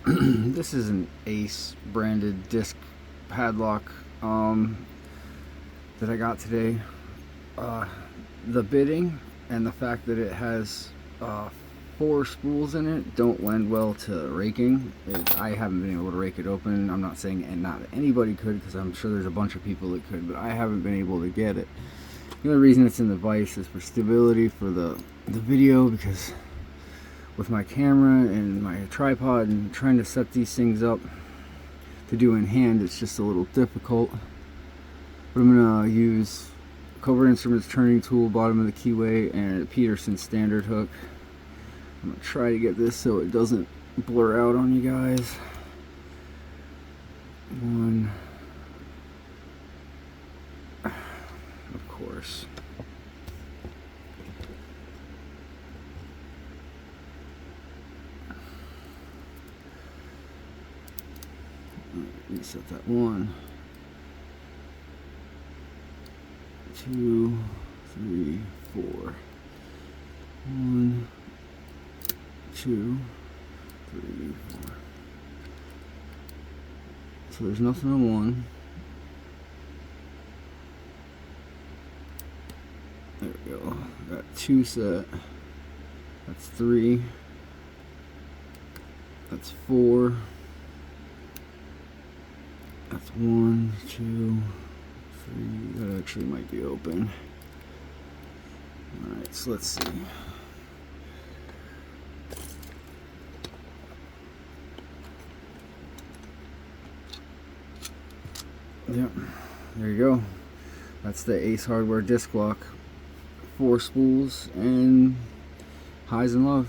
This is an Ace branded disc padlock that I got today. The bitting and the fact that it has 4 spools in it don't lend well to raking. I haven't been able to rake it open. I'm not saying and not that anybody could, because I'm sure there's a bunch of people that could, but I haven't been able to get it. The only reason it's in the vise is for stability for the video, because with my camera and my tripod and trying to set these things up to do in hand, it's just a little difficult. But I'm gonna use Cobra Instruments turning tool, bottom of the keyway, and a Peterson standard hook. I'm gonna try to get this so it doesn't blur out on you guys. 1, of course. Let me set that 1, 2, 3, 4. 1, 2, 3, 4. So there's nothing on 1. There we go. Got 2 set. That's 3. That's 4. That's 1, 2, 3. That actually might be open. Alright, so let's see. Yep, there you go. That's the Ace Hardware disc lock. 4 spools and highs and lows.